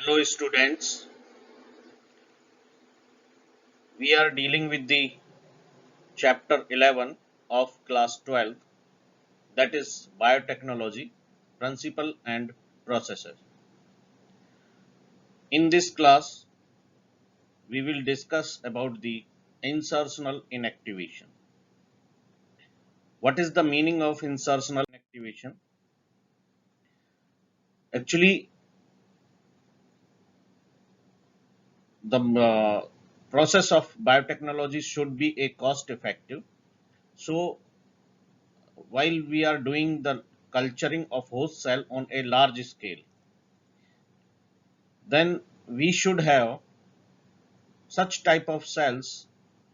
Hello students, we are dealing with the chapter 11 of class 12, that is biotechnology, principle and processes. In this class we will discuss about the insertional inactivation. What is the meaning of insertional inactivation? Actually, the process of biotechnology should be a cost effective. So while we are doing the culturing of host cell on a large scale, then we should have such type of cells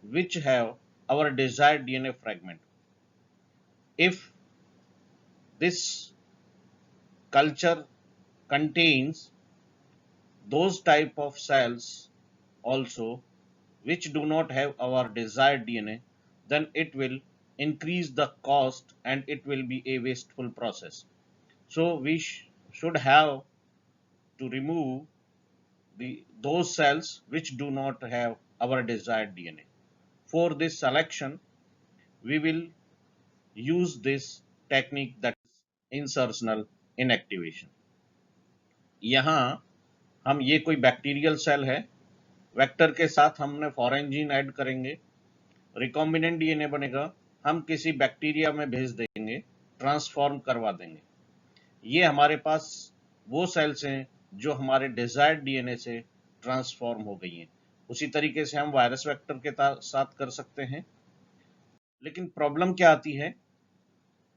which have our desired DNA fragment. If this culture contains those type of cells also which do not have our desired DNA, then it will increase the cost and it will be a wasteful process. So we should have to remove those cells which do not have our desired DNA. For this selection, we will use this technique, that is insertional inactivation. यहाँ हम ये कोई bacterial cell है, vector के साथ हमने foreign gene add करेंगे, recombinant DNA बनेगा, हम किसी बैक्टीरिया में भेज देंगे, ट्रांसफॉर्म करवा देंगे. ये हमारे पास वो सेल्स हैं जो हमारे डिजायर्ड डीएनए से ट्रांसफॉर्म हो गई हैं. उसी तरीके से हम वायरस वेक्टर के साथ कर सकते हैं. लेकिन प्रॉब्लम क्या आती है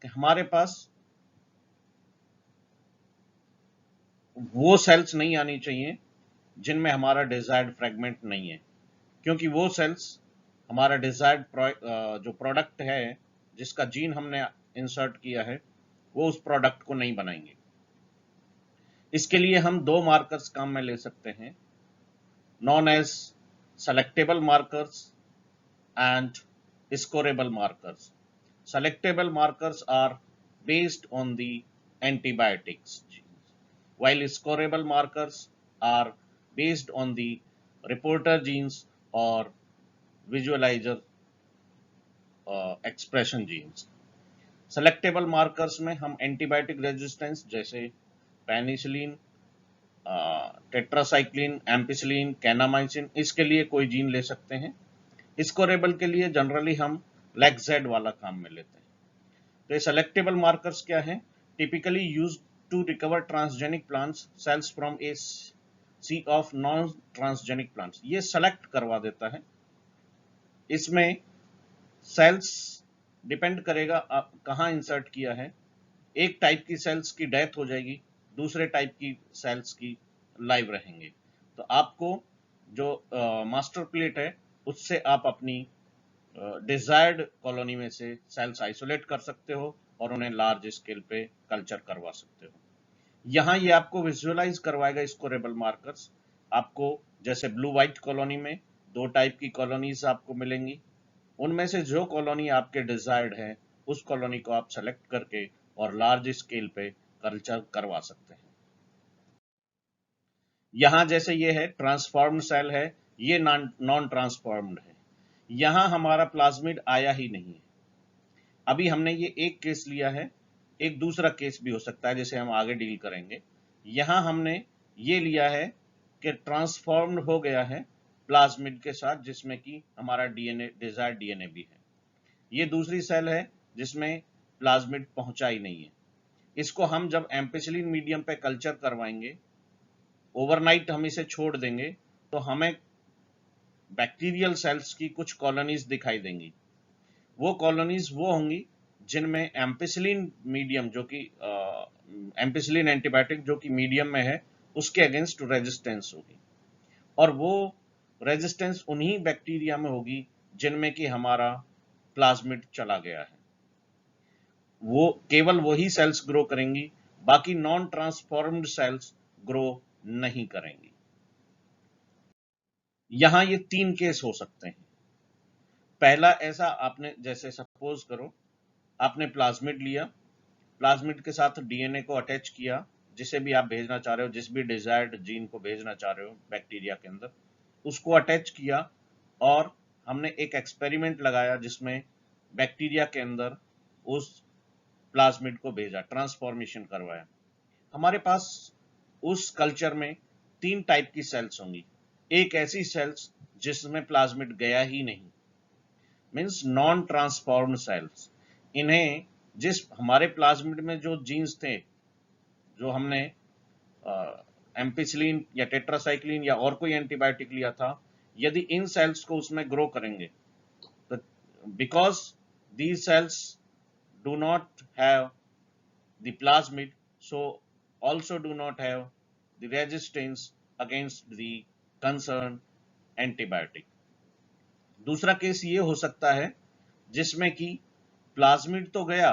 कि हमारे पास वो सेल्स नहीं आनी चाहिए जिनमें हमारा डिजायर्ड फ्रेगमेंट नहीं है, क्योंकि वो सेल्स हमारा डिजायर्ड जो प्रोडक्ट है जिसका जीन हमने इंसर्ट किया है वो उस प्रोडक्ट को नहीं बनाएंगे. इसके लिए हम दो मार्कर्स काम में ले सकते हैं, known as selectable markers and scorable markers. Selectable markers are based on the antibiotics, while scorable markers are based on the reporter genes or visualizer expression genes. Selectable markers में हम एंटीबायोटिक रेजिस्टेंस जैसे penicillin, tetracycline, ampicillin, kanamycin, इसके लिए कोई gene ले सकते हैं. स्कोरेबल के लिए जनरली हम लैक्जेड वाला काम में लेते हैं. तो ये सेलेक्टेबल मार्कर्स क्या है? Typically used to recover transgenic plants cells from a sea of non transgenic plants. ये सेलेक्ट करवा देता है. इसमें सेल्स डिपेंड करेगा आप कहाँ इंसर्ट किया है. एक टाइप की सेल्स की डेथ हो जाएगी, दूसरे टाइप की सेल्स की लाइव रहेंगे. तो आपको जो मास्टर प्लेट है उससे आप अपनी डिजायर्ड कॉलोनी में से सेल्स आइसोलेट कर सकते हो और उन्हें लार्ज स्केल पे कल्चर करवा सकते हो. यहाँ ये आपको विजुअलाइज करवाएगा स्कोरेबल मार्कर्स. आपको जैसे ब्लू व्हाइट कॉलोनी में दो टाइप की कॉलोनीज आपको मिलेंगी, उनमें से जो कॉलोनी आपके डिजायर्ड है उस कॉलोनी को आप सेलेक्ट करके और लार्ज स्केल पे कल्चर करवा सकते हैं. यहाँ जैसे ये है ट्रांसफॉर्म्ड सेल है, ये नॉन ट्रांसफॉर्म्ड है. यहाँ हमारा प्लाज्मिड आया ही नहीं है. अभी हमने ये एक केस लिया है, एक दूसरा केस भी हो सकता है जैसे हम आगे डील करेंगे. यहाँ हमने ये लिया है कि ट्रांसफॉर्म्ड हो गया है प्लाज्मिड के साथ जिसमें कि हमारा डीएनए डिजायर्ड डीएनए भी है. ये दूसरी सेल है जिसमें प्लाज्मिड पहुंचा ही नहीं है. इसको हम जब एम्पिसिलिन मीडियम पे कल्चर करवाएंगे, ओवरनाइट हम इसे छोड़ देंगे तो हमें बैक्टीरियल सेल्स की कुछ कॉलोनीज दिखाई देंगी. वो कॉलोनीज वो होंगी जिनमें एम्पिसिलिन मीडियम जो कि एम्पिसिलिन एंटीबायोटिक जो कि मीडियम में है उसके अगेंस्ट रेजिस्टेंस होगी, और वो रेजिस्टेंस उन्हीं बैक्टीरिया में होगी जिनमें कि हमारा प्लाज्मिड चला गया है. वो केवल वही सेल्स ग्रो करेंगी, बाकी नॉन ट्रांसफॉर्म्ड सेल्स ग्रो नहीं करेंगी. यहां ये तीन केस हो सकते हैं. पहला ऐसा, आपने जैसे सपोज करो आपने प्लाज्मिड लिया, प्लाज्मिड के साथ डीएनए को अटैच किया, जिसे भी आप भेजना चाह रहे हो, जिस भी डिजायर्ड जीन को भेजना चाह रहे हो बैक्टीरिया के अंदर, उसको अटैच किया और हमने एक एक्सपेरिमेंट लगाया जिसमें बैक्टीरिया के अंदर उस प्लाज्मिड को भेजा, ट्रांसफॉर्मेशन करवाया। हमारे पास उस कल्चर में 3 टाइप की सेल्स होंगी। एक ऐसी सेल्स जिसमें प्लाज्मिड गया ही नहीं, मीन्स नॉन ट्रांसफॉर्म्ड सेल्स। इन्हें जिस हमारे प्लाज्मिड में जो जीन्स थे, जो हमने एम्पिसिलिन या टेट्रासाइक्लिन या और कोई एंटीबायोटिक लिया था, यदि इन सेल्स को उसमें ग्रो करेंगे तो because these cells do not have the plasmid, so also do not have the resistance against the concerned antibiotic। दूसरा केस ये हो सकता है जिसमें कि प्लाज्मिड तो गया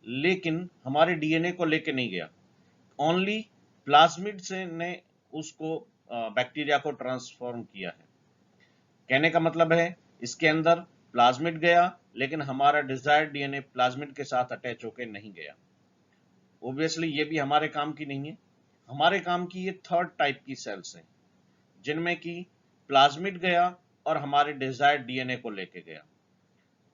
लेकिन हमारे डीएनए को लेके नहीं गया, ओनली प्लाज्मिड से ने उसको बैक्टीरिया को ट्रांसफॉर्म किया है। कहने का मतलब है इसके अंदर प्लाज्मिड गया लेकिन हमारा डिजायर्ड डीएनए प्लाज्मिड के साथ अटैच होकर नहीं गया। ऑब्वियसली ये भी हमारे काम की नहीं है। हमारे काम की ये थर्ड टाइप की सेल्स हैं जिनमें कि प्लाज्मिड गया और हमारे डिजायर्ड डीएनए को लेके गया।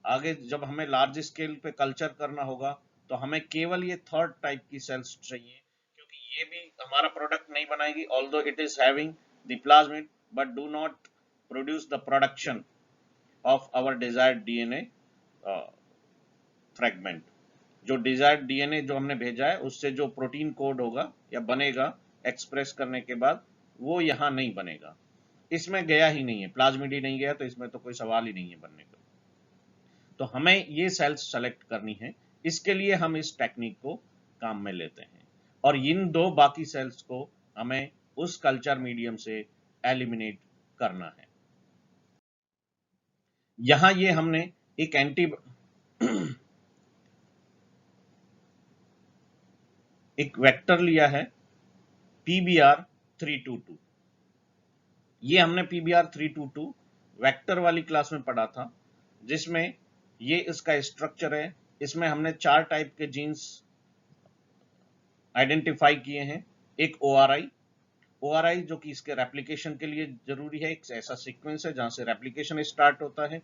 आगे जब हमें लार्ज स्केल पे कल्चर करना होगा तो हमें केवल ये थर्ड टाइप की सेल्स चाहिए, क्योंकि ये भी हमारा प्रोडक्ट नहीं बनाएगी, although it is having the plasmid but do not produce the production of our desired DNA fragment. जो डिजायर्ड डीएनए जो हमने भेजा है उससे जो प्रोटीन कोड होगा या बनेगा एक्सप्रेस करने के बाद, वो यहाँ नहीं बनेगा। इसमें गया ही नहीं है, प्लाज्मिड ही नहीं गया, तो इसमें तो कोई सवाल ही नहीं है बनने का। तो हमें ये सेल्स सेलेक्ट करनी है, इसके लिए हम इस टेक्निक को काम में लेते हैं और इन दो बाकी सेल्स को हमें उस कल्चर मीडियम से एलिमिनेट करना है। यहां ये हमने एक एक वेक्टर लिया है PBR322। ये हमने PBR322 वेक्टर वाली क्लास में पढ़ा था, जिसमें ये इसका स्ट्रक्चर है। इसमें हमने 4 टाइप के जीन्स आइडेंटिफाई किए हैं। एक ORI जो कि इसके रेप्लिकेशन के लिए जरूरी है, एक ऐसा सीक्वेंस है जहां से रेप्लिकेशन स्टार्ट होता है।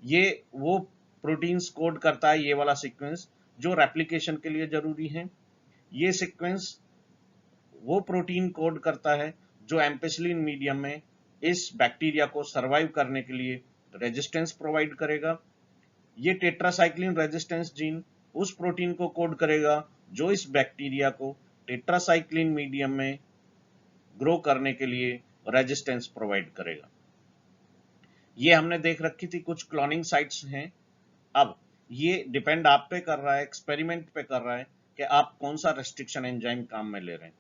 ये वो प्रोटीन्स कोड करता है, ये वाला सीक्वेंस जो रेप्लिकेशन के लिए जरूरी है। ये सीक्वेंस वो प्रोटीन कोड करता है जो एम्पेसिलिन मीडियम में इस बैक्टीरिया को सरवाइव करने के लिए रेजिस्टेंस प्रोवाइड करेगा। ये टेट्रासाइक्लिन रेजिस्टेंस जीन उस प्रोटीन को कोड करेगा जो इस बैक्टीरिया को टेट्रासाइक्लिन मीडियम में ग्रो करने के लिए रेजिस्टेंस प्रोवाइड करेगा। ये हमने देख रखी थी, कुछ क्लोनिंग साइट्स हैं। अब ये डिपेंड आप पे कर रहा है, एक्सपेरिमेंट पे कर रहा है कि आप कौन सा रेस्ट्रिक्शन एंजाइम काम में ले रहे हैं।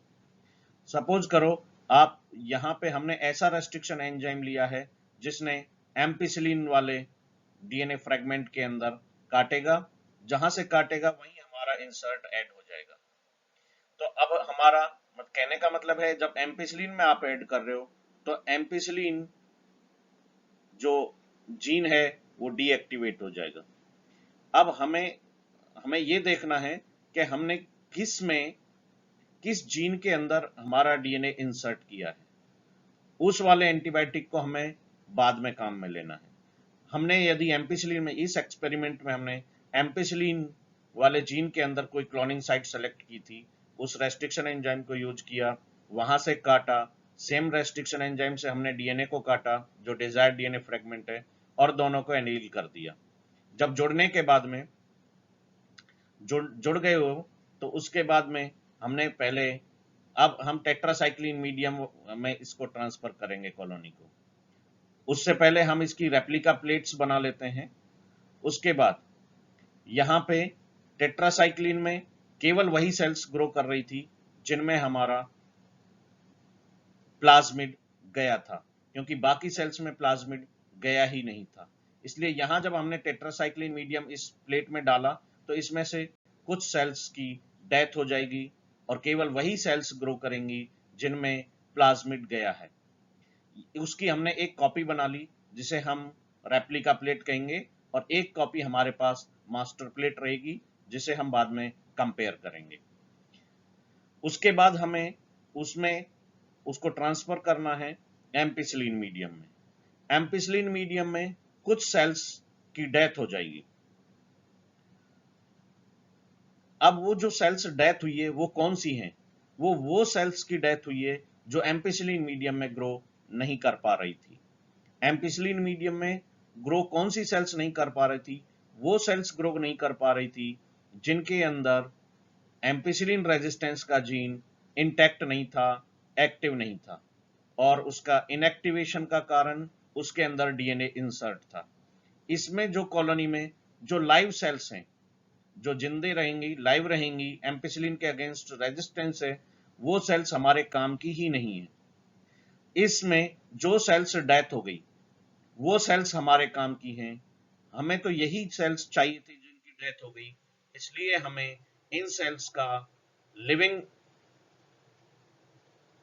सपोज करो आप यहाँ पे हमने ऐसा रेस्ट्रिक्शन एंजाइम लिया है जिसने एम्पिसिलिन वाले डीएनए फ्रेगमेंट के अंदर काटेगा, जहां से काटेगा वहीं हमारा इंसर्ट ऐड हो जाएगा। तो अब हमारा कहने का मतलब है जब एम्पिसिलिन में आप ऐड कर रहे हो तो एम्पिसिलिन जो जीन है वो डीएक्टिवेट हो जाएगा। अब हमें ये देखना है कि हमने किस जीन के अंदर हमारा डीएनए इंसर्ट किया है। उस वाले एंटीबायोटिक को हमें बाद में काम में लेना है। हमने यदि एम्पिसिलिन में, इस एक्सपेरिमेंट में हमने एम्पिसिलिन वाले जीन के अंदर कोई क्लोनिंग साइट सेलेक्ट की थी, उस रेस्ट्रिक्शन एंजाइम को यूज किया, वहां से काटा, सेम रेस्ट्रिक्शन एंजाइम से हमने डीएनए को काटा जो डिजायर्ड डीएनए फ्रेगमेंट है, और दोनों को एनील कर दिया। जब जुड़ने के बाद में जुड़ गए हो तो उसके बाद में हमने पहले, अब हम टेट्रासाइक्लिन मीडियम में इसको ट्रांसफर करेंगे कॉलोनी को। उससे पहले हम इसकी रेप्लिका प्लेट्स बना लेते हैं। उसके बाद यहाँ पे टेट्रासाइक्लिन में केवल वही सेल्स ग्रो कर रही थी जिनमें हमारा प्लाज्मिड गया था, क्योंकि बाकी सेल्स में प्लाज्मिड गया ही नहीं था। इसलिए यहां जब हमने टेट्रासाइक्लिन मीडियम इस प्लेट में डाला तो इसमें से कुछ सेल्स की डेथ हो जाएगी और केवल वही सेल्स ग्रो करेंगी जिनमें प्लाज्मिड गया है। उसकी हमने एक कॉपी बना ली जिसे हम रेप्लिका प्लेट कहेंगे, और एक कॉपी हमारे पास मास्टर प्लेट रहेगी जिसे हम बाद में कंपेयर करेंगे। उसके बाद हमें उसमें उसको ट्रांसफर करना है एम्पिसिलिन मीडियम में। एम्पिसिलिन मीडियम में कुछ सेल्स की डेथ हो जाएगी। अब वो जो सेल्स डेथ हुई है वो कौन सी हैं? वो सेल्स की डेथ हुई है जो एम्पिसिलिन मीडियम में ग्रो नहीं कर पा रही थी। एम्पिसिलिन मीडियम में ग्रो कौन सी सेल्स नहीं कर पा रही थी? वो सेल्स ग्रो नहीं कर पा रही थी जिनके अंदर एम्पिसिलिन रेजिस्टेंस का जीन इंटैक्ट नहीं था, एक्टिव नहीं था, और उसका इनएक्टिवेशन का कारण उसके अंदर डीएनए इंसर्ट था। इसमें जो कॉलोनी में जो लाइव सेल्स हैं, जो जिंदे रहेंगी, लाइव रहेंगी, एम्पिसिलिन के अगेंस्ट रेजिस्टेंस है, वो सेल्स हमारे काम की ही नहीं है। इसमें जो सेल्स डेथ हो गई वो सेल्स हमारे काम की हैं। हमें तो यही सेल्स चाहिए थी जिनकी डेथ हो गई, इसलिए हमें इन सेल्स का लिविंग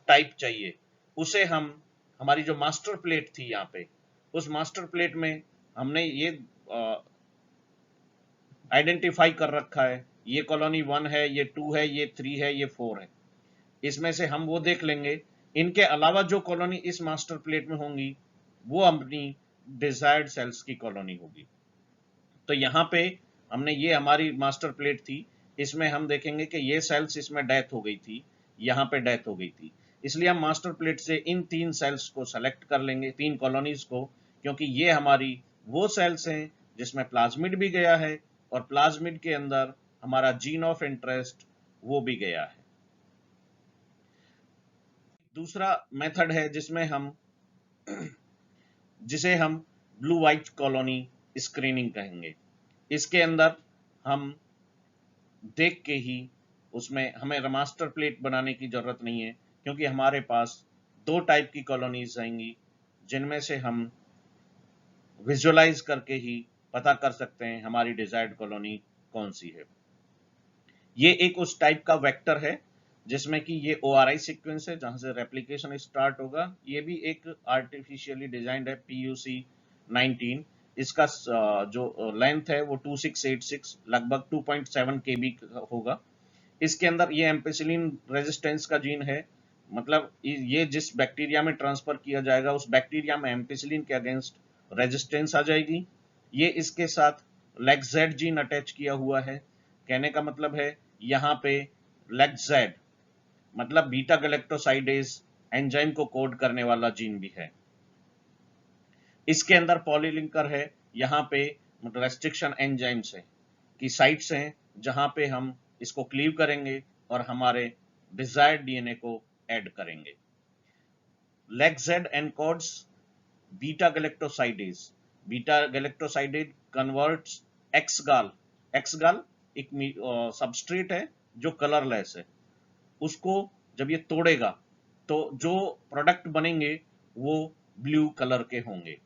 टाइप चाहिए। उसे हम, हमारी जो मास्टर प्लेट थी यहाँ पे, उस मास्टर प्लेट में हमने ये आइडेंटिफाई कर रखा है, ये कॉलोनी 1 है, ये 2 है, ये 3 है, ये 4 है। इसमें से हम वो देख लेंगे। इनके अलावा जो कॉलोनी इस मास्टर प्लेट में होंगी वो अपनी डिजायर्ड सेल्स की कॉलोनी होगी। तो यहाँ पे हमने, ये हमारी मास्टर प्लेट थी, इसमें हम देखेंगे कि ये सेल्स इसमें डेथ हो गई थी, यहाँ पे डेथ हो गई थी, इसलिए हम मास्टर प्लेट से इन 3 सेल्स को सेलेक्ट कर लेंगे, 3 कॉलोनीज को, क्योंकि ये हमारी वो सेल्स हैं जिसमें प्लाज्मिड भी गया है और प्लाज्मिड के अंदर हमारा जीन ऑफ इंटरेस्ट वो भी गया है। दूसरा मेथड है जिसे हम ब्लू व्हाइट कॉलोनी स्क्रीनिंग कहेंगे। इसके अंदर हम देख के ही, उसमें हमें मास्टर प्लेट बनाने की जरूरत नहीं है, क्योंकि हमारे पास 2 टाइप की कॉलोनीज आएंगी जिनमें से हम विजुअलाइज करके ही पता कर सकते हैं हमारी डिजायर्ड कॉलोनी कौन सी है। ये एक उस टाइप का वेक्टर है जिसमें कि ये ORI सीक्वेंस है जहां से रेप्लिकेशन स्टार्ट होगा। ये भी एक आर्टिफिशियली डिजाइंड है PUC 19। इसका जो लेंथ है वो 2686 लगभग 2.7 KB होगा। इसके अंदर ये एम्पिसिलिन रेजिस्टेंस का जीन है, मतलब ये जिस बैक्टीरिया में ट्रांसफर किया जाएगा उस बैक्टीरिया में एम्पिसिलिन के अगेंस्ट रेजिस्टेंस आ जाएगी। ये इसके साथ लेगजेड जीन अटैच किया हुआ है। कहने का मतलब है यहाँ पे लेगजेड मतलब बीटा गैलेक्टोसाइडेज एंजाइम को कोड करने वाला जीन भी है। इसके अंदर पॉलीलिंकर है, यहाँ पे रेस्ट्रिक्शन एंजाइम्स है की साइट्स हैं जहां पे हम इसको क्लीव करेंगे और हमारे डिजायर्ड डीएनए को ऐड करेंगे। LacZ encodes beta galactosidase. Beta galactosidase converts X gal. X gal एक सबस्ट्रेट है जो कलरलेस है, उसको जब ये तोड़ेगा तो जो प्रोडक्ट बनेंगे वो ब्लू कलर के होंगे।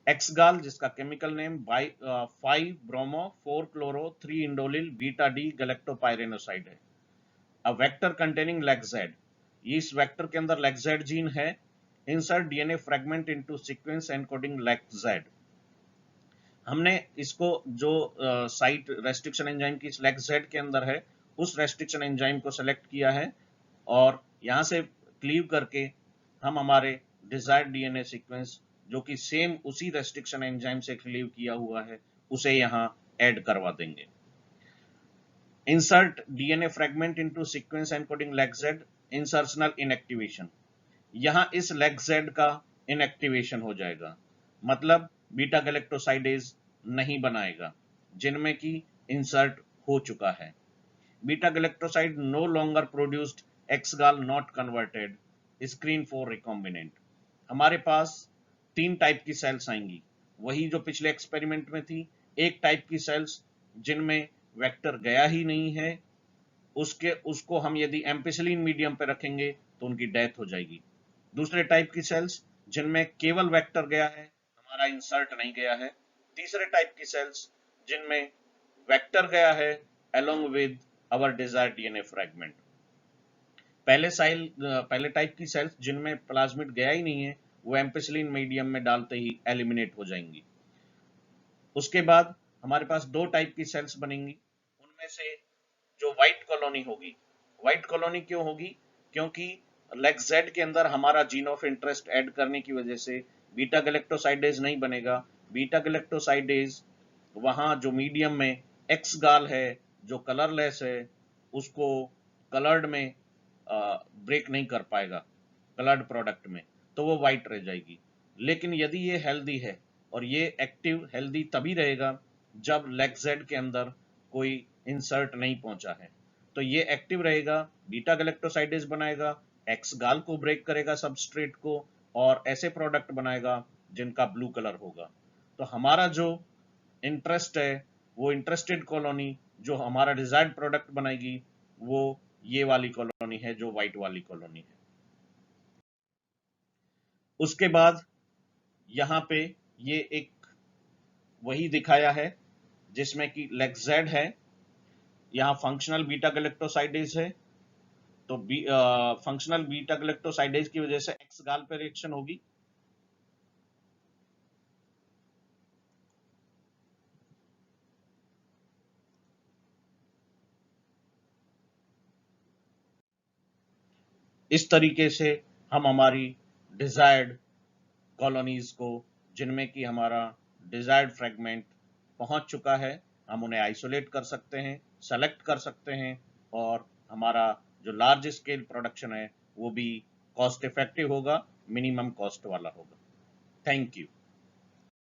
एक्सगाल जिसका chemical name 5 bromo 4 chloro 3 indolyl beta D galactopyranoside है। A vector containing lacZ. इस वेक्टर के अंदर लेगजेड जीन है। Insert DNA fragment into sequence encoding lacZ. हमने इसको जो साइट रेस्ट्रिक्शन एंजाइम की लेगजेड के अंदर है उस रेस्ट्रिक्शन एंजाइम को सेलेक्ट किया है और यहां से क्लीव करके हम हमारे डिजायर्ड डीएनए सीक्वेंस जो कि सेम उसी रेस्ट्रिक्शन एंजाइम से क्लीव किया हुआ है उसे यहां ऐड करवा देंगे। Insert DNA fragment into sequence encoding lacZ insertional inactivation. यहां इस लेगजेड का इनएक्टिवेशन हो जाएगा, मतलब बीटा गैलेक्टोसाइडेज नहीं बनाएगा जिनमें की इंसर्ट हो चुका है। Beta galactoside no longer produced, X gal not converted, screen for recombinant. हमारे पास 3 टाइप की सेल्स आएंगी, वही जो पिछले एक्सपेरिमेंट में थी। एक टाइप की सेल्स जिनमें वेक्टर गया ही नहीं है, उसको हम यदि एम्पिसिलिन मीडियम पे रखेंगे तो उनकी डेथ हो जाएगी। दूसरे टाइप की सेल्स जिनमें केवल वेक्टर गया है, हमारा इंसर्ट नहीं गया है। तीसरे टाइप की सेल्स जिनमें वेक्टर गया है along with our desired DNA fragment. पहले टाइप की सेल्स जिनमें प्लाज्मिड गया ही नहीं है वो एम्पिसिलिन मीडियम में डालते ही एलिमिनेट हो जाएंगी। उसके बाद हमारे पास 2 टाइप की सेल्स बनेंगी, उनमें से जो व्हाइट कॉलोनी होगी व्हाइट कॉलोनी क्यों होगी? क्योंकि लेक्स-जेड के अंदर हमारा जीन ऑफ इंटरेस्ट ऐड करने की वजह से बीटा गैलेक्टोसाइडेज नहीं बनेगा। बीटा गैलेक्टोसाइडेज वहां जो मीडियम में एक्स गाल है, जो कलरलेस है, उसको कलर्ड में ब्रेक नहीं कर पाएगा, कलर्ड प्रोडक्ट में, तो वो वाइट रह जाएगी। लेकिन यदि ये हेल्दी है, और ये एक्टिव हेल्दी तभी रहेगा जब लेक्स-जेड के अंदर कोई इंसर्ट नहीं पहुंचा है, तो ये एक्टिव रहेगा, बीटा गैलेक्टोसाइडेज बनाएगा, एक्स गाल को ब्रेक करेगा सबस्ट्रेट को, और ऐसे प्रोडक्ट बनाएगा जिनका ब्लू कलर होगा। तो हमारा जो इंटरेस्ट है, वो इंटरेस्टेड कॉलोनी जो हमारा डिजायर्ड प्रोडक्ट बनाएगी, वो ये वाली कॉलोनी है, जो व्हाइट वाली कॉलोनी है। उसके बाद यहाँ पे ये एक वही दिखाया है जिसमें कि लेक्स-जेड है, यहाँ फंक्शनल बीटा गैलेक्टोसाइडेज है, तो फंक्शनल बीटा गैलेक्टोसाइडेज की वजह से एक्स गाल पे रिएक्शन होगी। इस तरीके से हम हमारी डिजायर्ड कॉलोनीज को, जिनमें कि हमारा डिजायर्ड फ्रेगमेंट पहुंच चुका है, हम उन्हें आइसोलेट कर सकते हैं, सेलेक्ट कर सकते हैं, और हमारा जो लार्ज स्केल प्रोडक्शन है वो भी कॉस्ट इफेक्टिव होगा, मिनिमम कॉस्ट वाला होगा। Thank you.